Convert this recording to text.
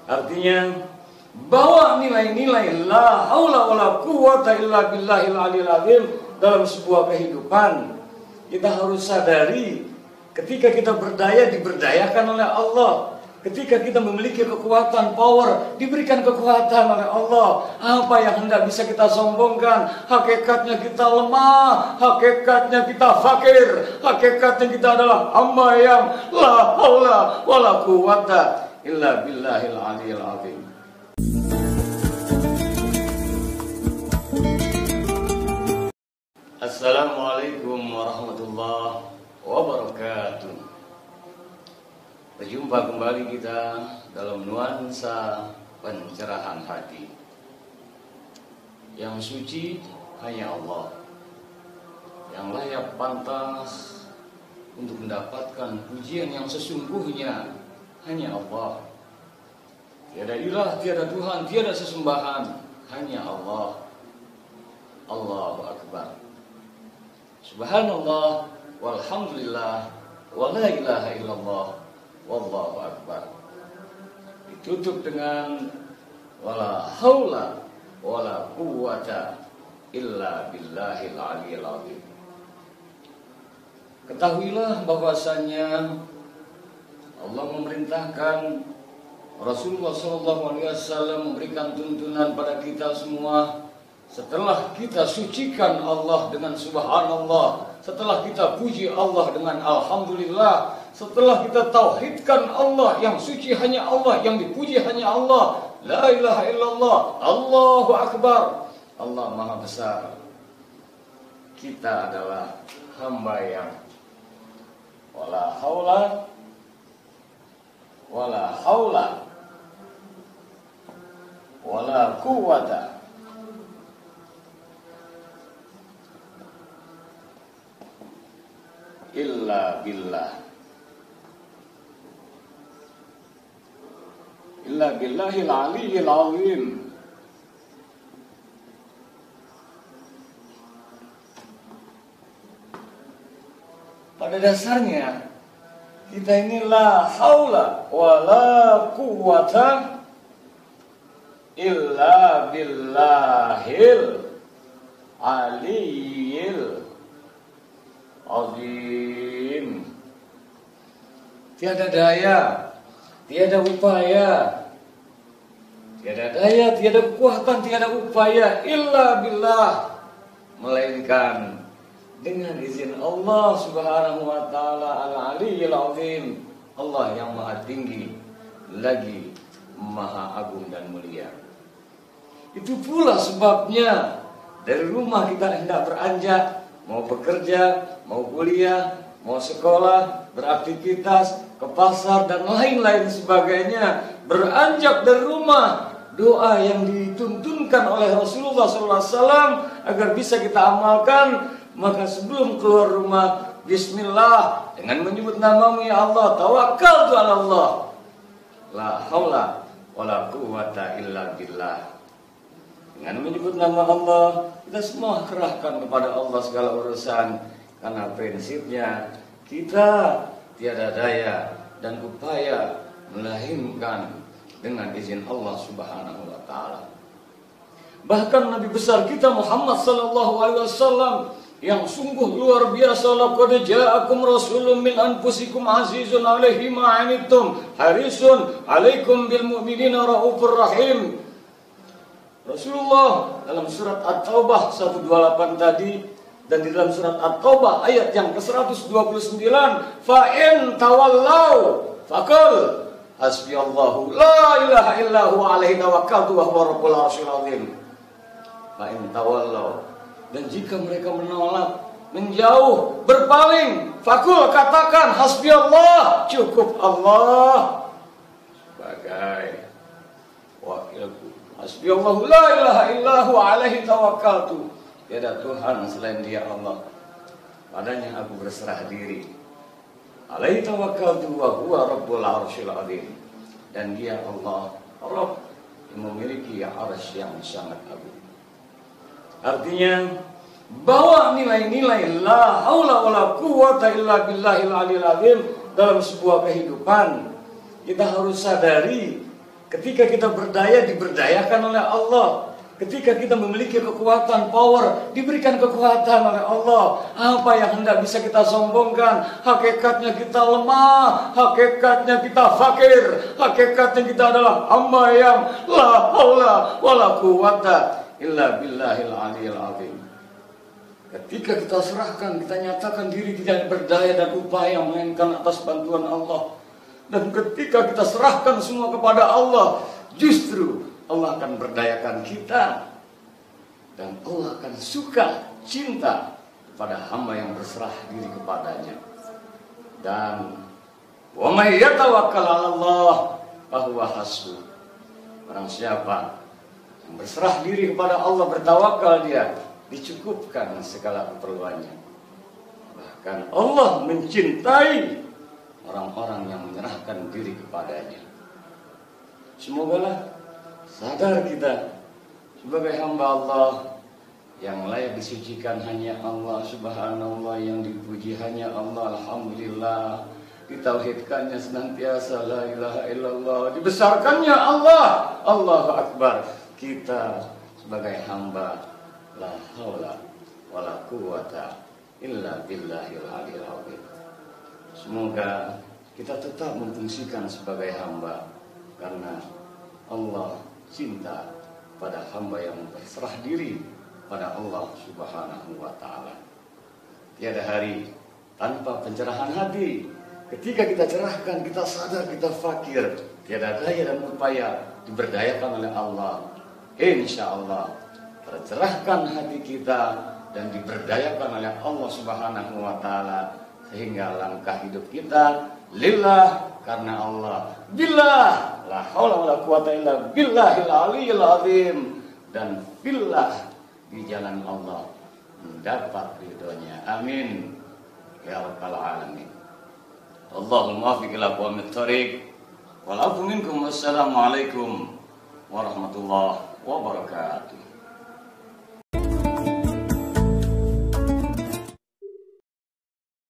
Artinya bawa nilai-nilai la haula wala quwata illa billahil aliyil azim dalam sebuah kehidupan. Kita harus sadari ketika kita berdaya diberdayakan oleh Allah. Ketika kita memiliki kekuatan, power, diberikan kekuatan oleh Allah. Apa yang hendak bisa kita sombongkan? Hakikatnya kita lemah, hakikatnya kita fakir, hakikatnya kita adalah hamba yang la haula wala quwata illa billahil aliyil azim. Assalamualaikum warahmatullahi wabarakatuh. Berjumpa kembali kita dalam nuansa pencerahan hati. Yang suci hanya Allah, yang layak pantas untuk mendapatkan pujian yang sesungguhnya hanya Allah. Tiada ilah, tiada Tuhan, tiada sesembahan, hanya Allah. Allahu Akbar. Subhanallah, walhamdulillah, wa la ilaha illallah, wallahu akbar. Ditutup dengan wala haula wala quwata illa billahil aliyil azim. Ketahuilah bahwasannya Allah memerintahkan Rasulullah SAW memberikan tuntunan pada kita semua. Setelah kita sucikan Allah dengan subhanallah, setelah kita puji Allah dengan alhamdulillah, setelah kita tauhidkan Allah, yang suci hanya Allah, yang dipuji hanya Allah, la ilaha illallah, Allahu Akbar, Allah Maha Besar. Kita adalah hamba yang wala haula wala quwata illa billahil aliyil azim. Pada dasarnya kita ini la haula wala quwata illa billahil aliyil azim. Tiada daya, tiada upaya, tiada kekuatan, tiada upaya illa billah, melainkan dengan izin Allah Subhanahu wa taala al-aliyil azim, Allah yang maha tinggi lagi maha agung dan mulia. Itu pula sebabnya dari rumah kita hendak beranjak, mau bekerja, mau kuliah, mau sekolah, beraktivitas, ke pasar dan lain-lain sebagainya, beranjak dari rumah, doa yang dituntunkan oleh Rasulullah SAW agar bisa kita amalkan. Maka sebelum keluar rumah, bismillah, dengan menyebut namamu ya Allah, tawakkaltu ala Allah, la haula wala quwata illa billah. Dengan menyebut nama Allah, kita semua kerahkan kepada Allah segala urusan. Karena prinsipnya kita tiada daya dan upaya melainkan dengan izin Allah Subhanahu wa taala. Bahkan Nabi besar kita Muhammad sallallahu alaihi wasallam yang sungguh luar biasa, laqad ja'akum rasulun min anfusikum azizun 'alaihi ma 'anittum harisun 'alaikum bil mu'minina raufur rahim. Rasulullah dalam surat At-Taubah 128 tadi, dan di dalam surat At-Taubah ayat yang ke-129, fa in tawallau faqul hasbiyallahu la ilaha illahu alaihi tawakkaltu wa huwa rabbul arsyil azim. Fa in tawallau, dan jika mereka menolak, menjauh, berpaling, faqul, katakan hasbiyallah, cukup Allah sebagai wakilku. Hasbiyallahu la ilaha illahu alaihi tawakkaltu. Tiada Tuhan selain Dia Allah, padanya aku berserah diri. Alaihi tawakkaltu wa huwa rabbul arsyil azim. Dan Dia Allah, Rabb yang memiliki arsy yang sangat agung. Artinya bawa nilai-nilai la haula wala quwata illa billahil aliyil azim dalam sebuah kehidupan. Kita harus sadari Ketika kita berdaya, diberdayakan oleh Allah. Ketika kita memiliki kekuatan, power, diberikan kekuatan oleh Allah. Apa yang hendak bisa kita sombongkan? Hakikatnya kita lemah, hakikatnya kita fakir, hakikatnya kita adalah hamba yang la haula wala quwata illa billahil aliyil azim. Ketika kita serahkan, kita nyatakan diri tidak berdaya dan upaya melainkan atas bantuan Allah. Dan ketika kita serahkan semua kepada Allah, justru Allah akan berdayakan kita. Dan Allah akan suka, cinta kepada hamba yang berserah diri kepadanya. Dan wa may yatawakkal 'ala Allah fahuwa hasbuh. Barang siapa yang berserah diri kepada Allah, bertawakal dia, dicukupkan segala keperluannya. Bahkan Allah mencintai orang-orang yang menyerahkan diri kepadanya. Semogalah sadar kita sebagai hamba Allah yang layak disucikan hanya Allah, subhanallah, yang dipuji hanya Allah, alhamdulillah, ditauhidkannya senantiasa, la ilaha illallah, dibesarkannya Allah, Allahu akbar. Kita sebagai hamba, la haula wala quwata illa billahil aliyil azim. Semoga kita tetap memfungsikan sebagai hamba karena Allah cinta pada hamba yang berserah diri pada Allah Subhanahu wa ta'ala. Tiada hari tanpa pencerahan hati. Ketika kita cerahkan, kita sadar kita fakir, tiada daya dan upaya, diberdayakan oleh Allah. Insya Allah tercerahkan hati kita dan diberdayakan oleh Allah Subhanahu wa ta'ala, sehingga langkah hidup kita lillah, karena Allah, billah, la haula wala quwata illa billahil aliyil azim, dan billah, di jalan Allah mendapat ridhonya. Amin ya rabbal alamin. Allahumma afiq ila aqwamit thariq wal afu minkum. Wassalamualaikum warahmatullahi wabarakatuh.